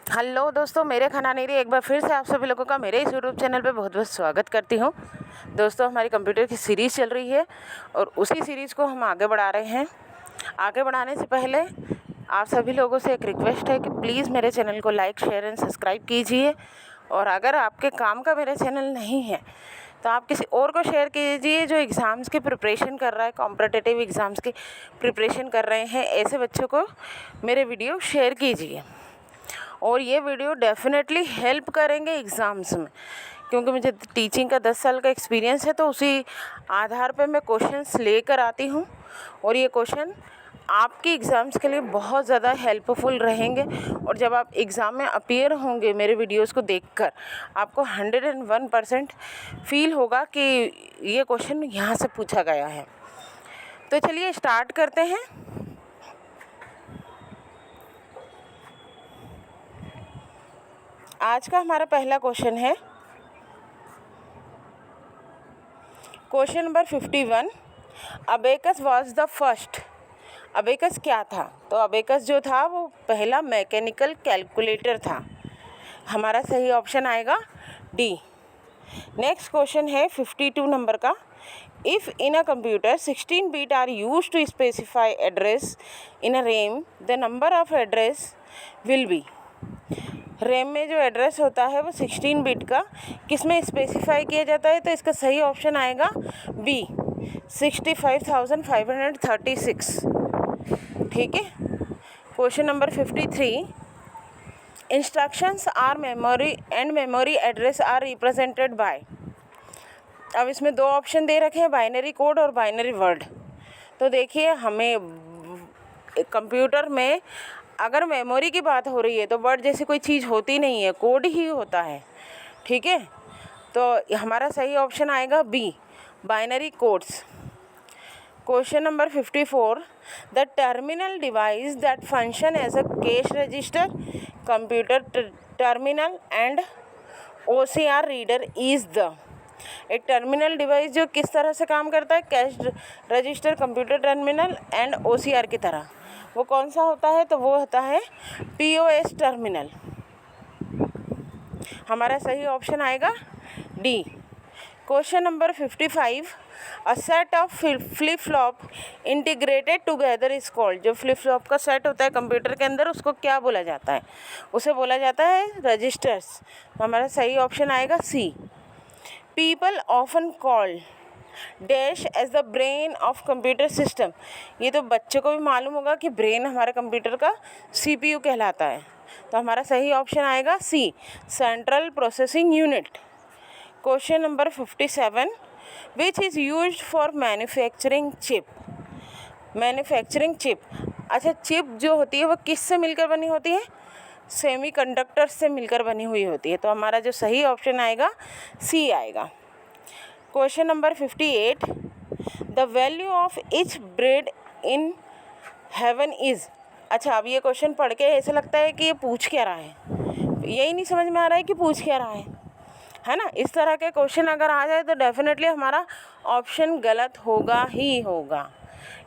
Hello दोस्तों, मेरे खाना नीरी एक बार फिर से आप सभी लोगों का मेरे इस यूट्यूब चैनल पे बहुत बहुत स्वागत करती हूँ। दोस्तों, हमारी कंप्यूटर की सीरीज़ चल रही है और उसी सीरीज़ को हम आगे बढ़ा रहे हैं। आगे बढ़ाने से पहले आप सभी लोगों से एक रिक्वेस्ट है कि प्लीज़ मेरे चैनल को लाइक, शेयर एंड सब्सक्राइब कीजिए। और अगर आपके काम का मेरा चैनल नहीं है तो आप किसी और को शेयर कीजिए जो एग्ज़ाम्स की प्रिपरेशन कर रहा है, कॉम्पिटिटिव एग्ज़ाम्स की प्रिपरेशन कर रहे हैं। ऐसे बच्चों को मेरे वीडियो शेयर कीजिए और ये वीडियो डेफिनेटली हेल्प करेंगे एग्ज़ाम्स में, क्योंकि मुझे टीचिंग का 10 साल का एक्सपीरियंस है। तो उसी आधार पे मैं क्वेश्चंस लेकर आती हूँ और ये क्वेश्चन आपके एग्ज़ाम्स के लिए बहुत ज़्यादा हेल्पफुल रहेंगे। और जब आप एग्ज़ाम में अपीयर होंगे मेरे वीडियोस को देखकर, आपको 101% फील होगा कि ये क्वेश्चन यहाँ से पूछा गया है। तो चलिए स्टार्ट करते हैं। आज का हमारा पहला क्वेश्चन है question number 51। Abacus was the first. Abacus क्या था? तो अबेकस जो था वो पहला मैकेनिकल कैलकुलेटर था। हमारा सही ऑप्शन आएगा डी। नेक्स्ट क्वेश्चन है 52 नंबर का। If in a computer 16 bit are use to specify address in a RAM, the number of address will be. RAM में जो एड्रेस होता है वो 16 बिट का किस में स्पेसिफाई किया जाता है? तो इसका सही ऑप्शन आएगा बी, 65,536। ठीक है। Question number 53। Instructions are memory and memory address are represented by. अब इसमें दो ऑप्शन दे रखे हैं, बाइनरी कोड और बाइनरी वर्ड। तो देखिए, हमें कंप्यूटर में अगर मेमोरी की बात हो रही है तो वर्ड जैसी कोई चीज़ होती नहीं है, कोड ही होता है। ठीक है, तो हमारा सही ऑप्शन आएगा B, binary codes. Question number 54। The terminal device that function as a cash register, computer terminal and OCR reader is the. एक टर्मिनल डिवाइस जो किस तरह से काम करता है? Cash register, computer terminal and OCR की तरह। वो कौन सा होता है? तो वो होता है POS टर्मिनल। हमारा सही ऑप्शन आएगा D. Question number 55। A set of flip flop integrated together is called. जो फ्लिप फ्लॉप का सेट होता है कंप्यूटर के अंदर, उसको क्या बोला जाता है? उसे बोला जाता है रजिस्टर्स। तो हमारा सही ऑप्शन आएगा C. People often call dash as the brain of computer system. ये तो बच्चों को भी मालूम होगा कि ब्रेन हमारे कंप्यूटर का CPU कहलाता है। तो हमारा सही ऑप्शन आएगा C, central processing unit. Question number 57। Which is used for manufacturing chip. Manufacturing chip, अच्छा, चिप जो होती है वो किस से मिलकर बनी होती है? सेमीकंडक्टर्स से मिलकर बनी हुई होती है। तो हमारा जो सही ऑप्शन आएगा सी आएगा। Question number 58। The value of each bread in heaven is. अच्छा, अब ये क्वेश्चन पढ़ के ऐसा लगता है कि ये पूछ क्या रहा है, यही नहीं समझ में आ रहा है कि पूछ क्या रहा है ना। इस तरह के क्वेश्चन अगर आ जाए तो डेफिनेटली हमारा ऑप्शन गलत होगा ही होगा।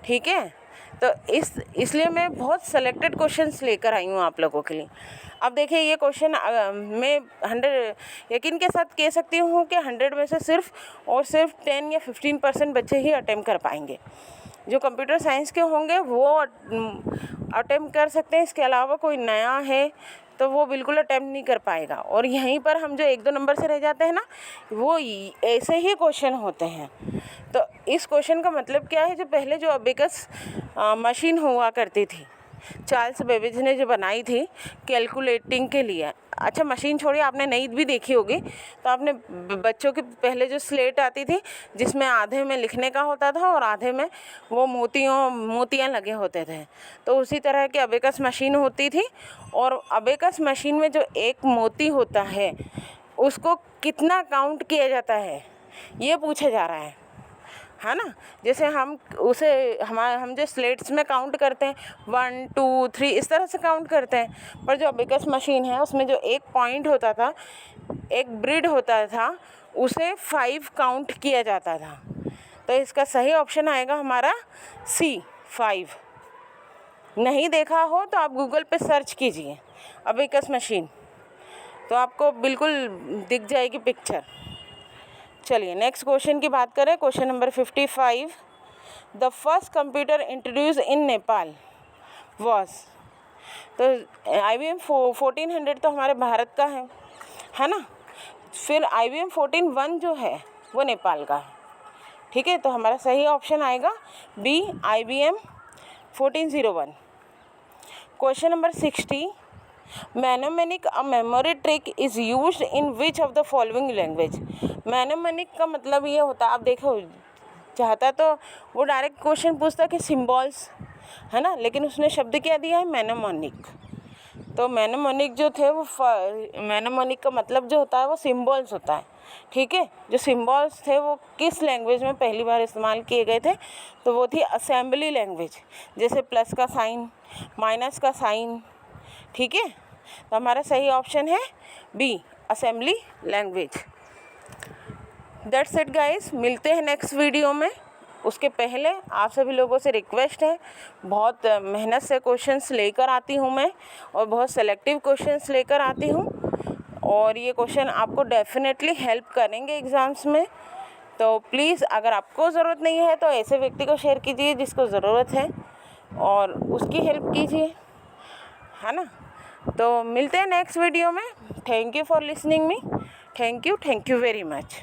ठीक है, तो इसलिए मैं बहुत सेलेक्टेड क्वेश्चंस लेकर आई हूँ आप लोगों के लिए। अब देखिए, ये क्वेश्चन मैं 100 यकीन के साथ कह सकती हूँ कि 100 में से सिर्फ और सिर्फ 10 या 15% बच्चे ही अटेम्प्ट कर पाएंगे। जो कंप्यूटर साइंस के होंगे वो अटेम्प्ट कर सकते हैं, इसके अलावा कोई नया है तो वो बिल्कुल अटेम्प्ट नहीं कर पाएगा। और यहीं पर हम जो 1-2 नंबर से रह जाते हैं ना, वो ऐसे ही क्वेश्चन होते हैं। तो इस क्वेश्चन का मतलब क्या है? जो पहले जो अबेकस मशीन हुआ करती थी, चार्ल्स बेबेज ने जो बनाई थी कैलकुलेटिंग के लिए। अच्छा, मशीन छोड़िए, आपने नई भी देखी होगी। तो आपने बच्चों के पहले जो स्लेट आती थी जिसमें आधे में लिखने का होता था और आधे में वो मोतियाँ लगे होते थे, तो उसी तरह की अबेकस मशीन होती थी। और अबेकस मशीन में जो एक मोती होता है उसको कितना काउंट किया जाता है, ये पूछा जा रहा है ना। जैसे हम जो स्लेट्स में काउंट करते हैं 1 2 3 इस तरह से काउंट करते हैं, पर जो अबेकस मशीन है उसमें जो एक पॉइंट होता था, एक ब्रिड होता था, उसे 5 काउंट किया जाता था। तो इसका सही ऑप्शन आएगा हमारा सी, 5। नहीं देखा हो तो आप गूगल पे सर्च कीजिए अबेकस मशीन, तो आपको बिल्कुल दिख जाएगी पिक्चर। चलिए नेक्स्ट क्वेश्चन की बात करें। Question number 55, the first computer introduce in Nepal was. तो IBM 1400 तो हमारे भारत का है ना। फिर IBM 14-1 जो है वो नेपाल का है, ठीक है। तो हमारा सही ऑप्शन आएगा B, IBM 1401। Question number 60, mnemonic a memory trick is used in which of the following language. Mnemonic का मतलब ये होता है, आप देखो चाहता तो वो डायरेक्ट क्वेश्चन पूछता कि सिम्बॉल्स, है ना, लेकिन उसने शब्द क्या दिया है, मैनोमोनिक। तो मैनोमोनिक जो थे वो मैनोमोनिक का मतलब जो होता है वो सिम्बॉल्स होता है, ठीक है। जो सिम्बॉल्स थे वो किस लैंग्वेज में पहली बार इस्तेमाल किए गए थे, तो वो थी असेंबली लैंग्वेज, जैसे प्लस का साइन, माइनस का साइन, ठीक है। तो हमारा सही ऑप्शन है B, assembly language. That's it guys, मिलते हैं नेक्स्ट वीडियो में। उसके पहले आप सभी लोगों से रिक्वेस्ट है, बहुत मेहनत से क्वेश्चंस लेकर आती हूँ मैं, और बहुत सेलेक्टिव क्वेश्चंस लेकर आती हूँ, और ये क्वेश्चन आपको डेफिनेटली हेल्प करेंगे एग्ज़ाम्स में। तो प्लीज़ अगर आपको ज़रूरत नहीं है तो ऐसे व्यक्ति को शेयर कीजिए जिसको ज़रूरत है, और उसकी हेल्प कीजिए, है ना। तो मिलते हैं नेक्स्ट वीडियो में। Thank you for listening me. Thank you very much.